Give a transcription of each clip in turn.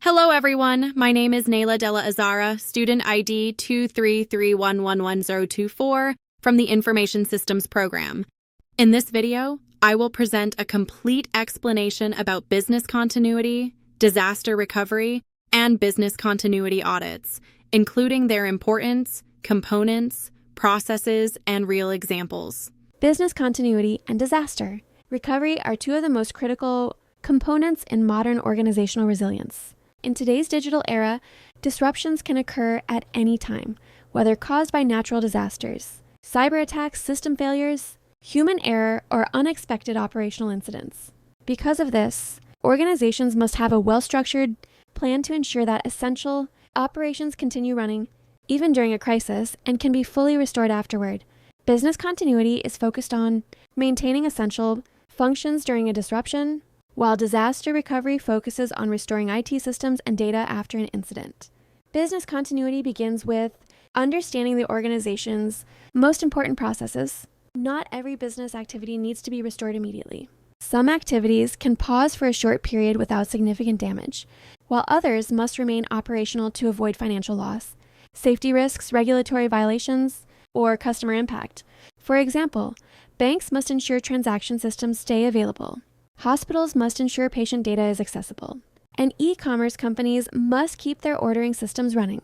Hello everyone, my name is Nayla Della Azara, student ID 233111024 from the Information Systems program. In this video, I will present a complete explanation about business continuity, disaster recovery, and business continuity audits, including their importance, components, processes, and real examples. Business continuity and disaster recovery are two of the most critical components in modern organizational resilience. In today's digital era, disruptions can occur at any time, whether caused by natural disasters, cyber attacks, system failures, human error, or unexpected operational incidents. Because of this, organizations must have a well-structured plan to ensure that essential operations continue running even during a crisis and can be fully restored afterward. Business continuity is focused on maintaining essential functions during a disruption, while disaster recovery focuses on restoring IT systems and data after an incident. Business continuity begins with understanding the organization's most important processes. Not every business activity needs to be restored immediately. Some activities can pause for a short period without significant damage, while others must remain operational to avoid financial loss, safety risks, regulatory violations, or customer impact. For example, banks must ensure transaction systems stay available. Hospitals must ensure patient data is accessible, and e-commerce companies must keep their ordering systems running.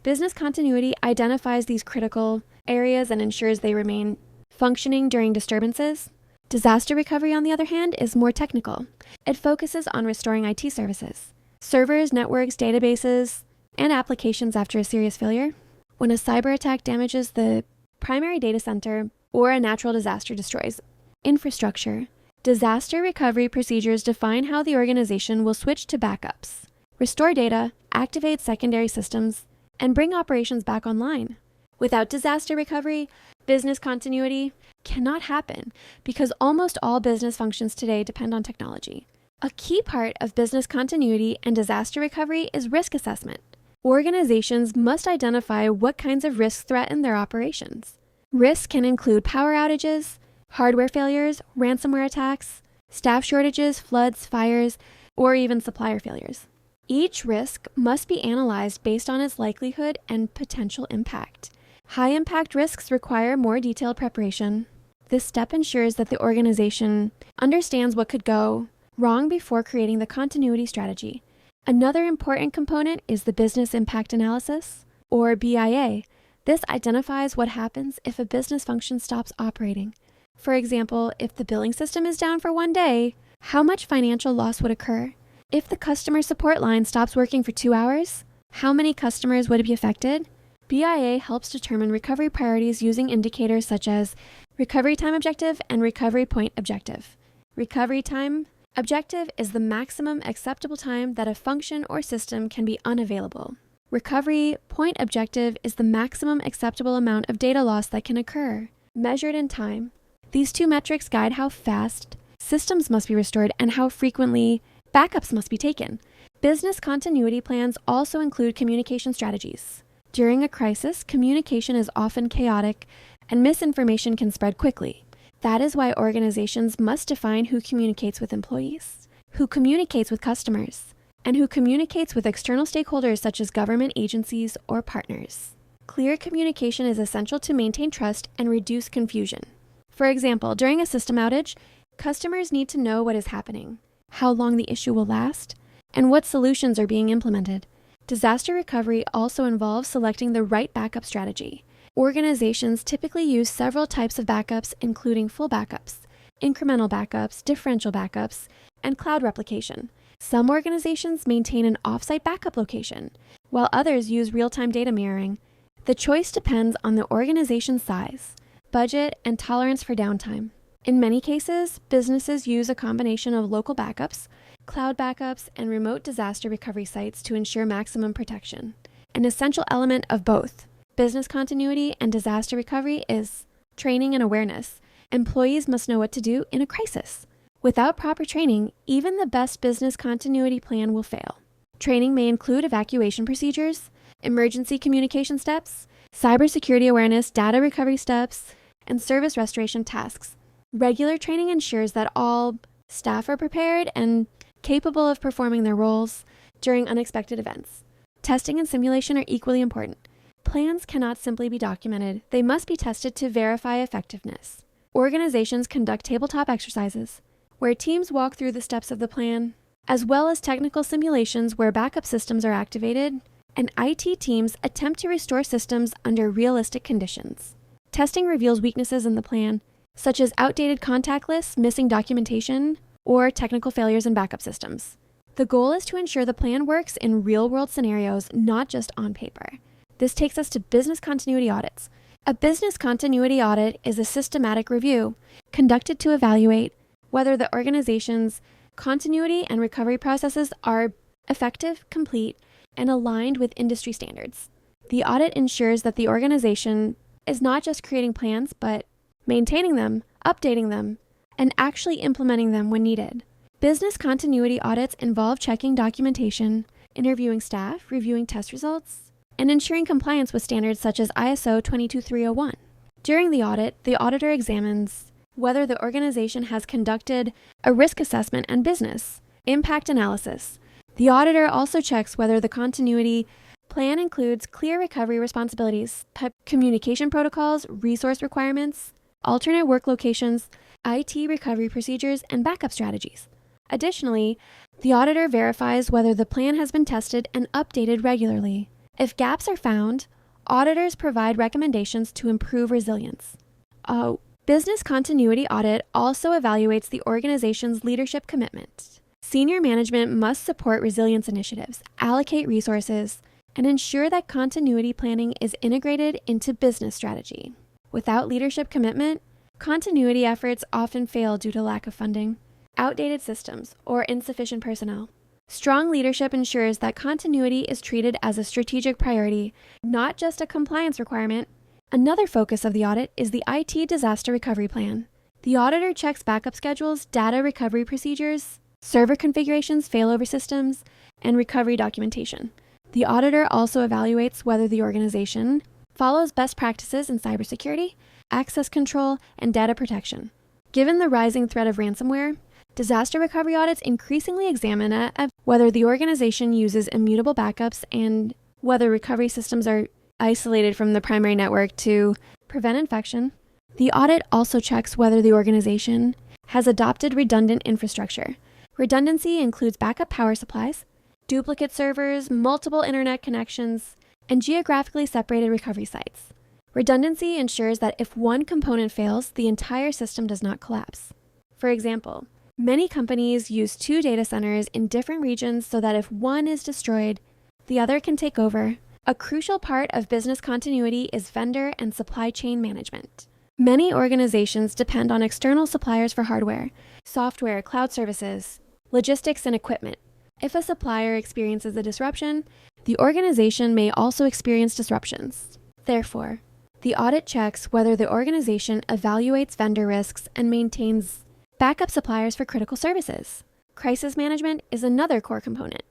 Business continuity identifies these critical areas and ensures they remain functioning during disturbances. Disaster recovery, on the other hand, is more technical. It focuses on restoring IT services, servers, networks, databases, and applications after a serious failure. When a cyber attack damages the primary data center or a natural disaster destroys infrastructure, disaster recovery procedures define how the organization will switch to backups, restore data, activate secondary systems, and bring operations back online. Without disaster recovery, business continuity cannot happen because almost all business functions today depend on technology. A key part of business continuity and disaster recovery is risk assessment. Organizations must identify what kinds of risks threaten their operations. Risks can include power outages, hardware failures, ransomware attacks, staff shortages, floods, fires, or even supplier failures. Each risk must be analyzed based on its likelihood and potential impact. High-impact risks require more detailed preparation. This step ensures that the organization understands what could go wrong before creating the continuity strategy. Another important component is the business impact analysis, or BIA. This identifies what happens if a business function stops operating. For example, if the billing system is down for one day, how much financial loss would occur? If the customer support line stops working for 2 hours, how many customers would be affected? BIA helps determine recovery priorities using indicators such as recovery time objective and recovery point objective. Recovery time objective is the maximum acceptable time that a function or system can be unavailable. Recovery point objective is the maximum acceptable amount of data loss that can occur, measured in time. These two metrics guide how fast systems must be restored and how frequently backups must be taken. Business continuity plans also include communication strategies. During a crisis, communication is often chaotic and misinformation can spread quickly. That is why organizations must define who communicates with employees, who communicates with customers, and who communicates with external stakeholders such as government agencies or partners. Clear communication is essential to maintain trust and reduce confusion. For example, during a system outage, customers need to know what is happening, how long the issue will last, and what solutions are being implemented. Disaster recovery also involves selecting the right backup strategy. Organizations typically use several types of backups, including full backups, incremental backups, differential backups, and cloud replication. Some organizations maintain an off-site backup location, while others use real-time data mirroring. The choice depends on the organization's size, budget, and tolerance for downtime. In many cases, businesses use a combination of local backups, cloud backups, and remote disaster recovery sites to ensure maximum protection. An essential element of both business continuity and disaster recovery is training and awareness. Employees must know what to do in a crisis. Without proper training, even the best business continuity plan will fail. Training may include evacuation procedures, emergency communication steps, cybersecurity awareness, data recovery steps, and service restoration tasks. Regular training ensures that all staff are prepared and capable of performing their roles. during unexpected events. Testing and simulation are equally important. Plans cannot simply be documented, they must be tested to verify effectiveness. Organizations conduct tabletop exercises, where teams walk through the steps of the plan, as well as technical simulations where backup systems are activated, and IT teams attempt to restore systems under realistic conditions. Testing reveals weaknesses in the plan, such as outdated contact lists, missing documentation, or technical failures in backup systems. The goal is to ensure the plan works in real-world scenarios, not just on paper. This takes us to business continuity audits. A business continuity audit is a systematic review conducted to evaluate whether the organization's continuity and recovery processes are effective, complete, and aligned with industry standards. The audit ensures that the organization is not just creating plans, but maintaining them, updating them, and actually implementing them when needed. Business continuity audits involve checking documentation, interviewing staff, reviewing test results, and ensuring compliance with standards such as ISO 22301. During the audit, the auditor examines whether the organization has conducted a risk assessment and business impact analysis. The auditor also checks whether the continuity plan includes clear recovery responsibilities, communication protocols, resource requirements, alternate work locations, IT recovery procedures, and backup strategies. Additionally, the auditor verifies whether the plan has been tested and updated regularly. If gaps are found, auditors provide recommendations to improve resilience. A business continuity audit also evaluates the organization's leadership commitment. Senior management must support resilience initiatives, allocate resources, and ensure that continuity planning is integrated into business strategy. Without leadership commitment, continuity efforts often fail due to lack of funding, outdated systems, or insufficient personnel. Strong leadership ensures that continuity is treated as a strategic priority, not just a compliance requirement. Another focus of the audit is the IT disaster recovery plan. The auditor checks backup schedules, data recovery procedures, server configurations, failover systems, and recovery documentation. The auditor also evaluates whether the organization follows best practices in cybersecurity, access control, and data protection. Given the rising threat of ransomware, disaster recovery audits increasingly examine whether the organization uses immutable backups and whether recovery systems are isolated from the primary network to prevent infection. The audit also checks whether the organization has adopted redundant infrastructure. Redundancy includes backup power supplies, duplicate servers, multiple internet connections, and geographically separated recovery sites. Redundancy ensures that if one component fails, the entire system does not collapse. For example, many companies use 2 data centers in different regions so that if one is destroyed, the other can take over. A crucial part of business continuity is vendor and supply chain management. Many organizations depend on external suppliers for hardware, software, cloud services, logistics, and equipment. If a supplier experiences a disruption, the organization may also experience disruptions. Therefore, the audit checks whether the organization evaluates vendor risks and maintains backup suppliers for critical services. Crisis management is another core component.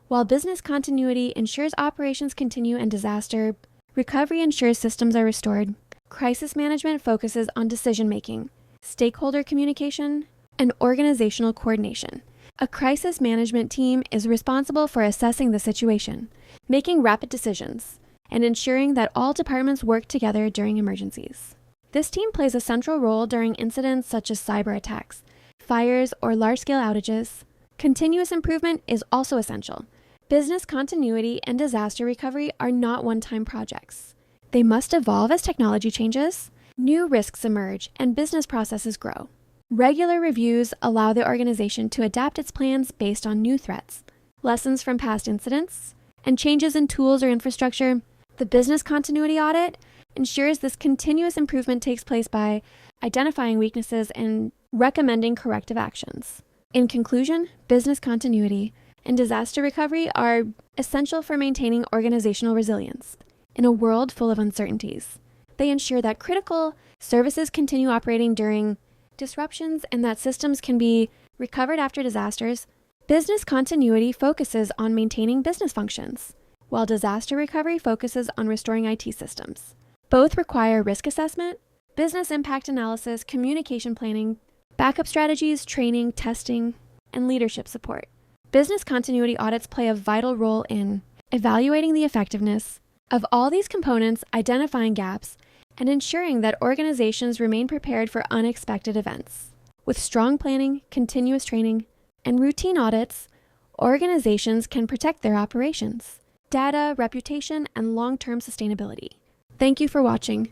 While business continuity ensures operations continue and disaster recovery ensures systems are restored, crisis management focuses on decision-making, stakeholder communication, and organizational coordination. A crisis management team is responsible for assessing the situation, making rapid decisions, and ensuring that all departments work together during emergencies. This team plays a central role during incidents such as cyber attacks, fires, or large-scale outages. Continuous improvement is also essential. Business continuity and disaster recovery are not one-time projects. They must evolve as technology changes, new risks emerge, and business processes grow. Regular reviews allow the organization to adapt its plans based on new threats, lessons from past incidents, and changes in tools or infrastructure. The business continuity audit ensures this continuous improvement takes place by identifying weaknesses and recommending corrective actions. In conclusion, business continuity and disaster recovery are essential for maintaining organizational resilience in a world full of uncertainties. They ensure that critical services continue operating during disruptions and that systems can be recovered after disasters. Business continuity focuses on maintaining business functions, while disaster recovery focuses on restoring IT systems. Both require risk assessment, business impact analysis, communication planning, backup strategies, training, testing, and leadership support. Business continuity audits play a vital role in evaluating the effectiveness of all these components, identifying gaps, and ensuring that organizations remain prepared for unexpected events. With strong planning, continuous training, and routine audits, organizations can protect their operations, data, reputation, and long-term sustainability. Thank you for watching.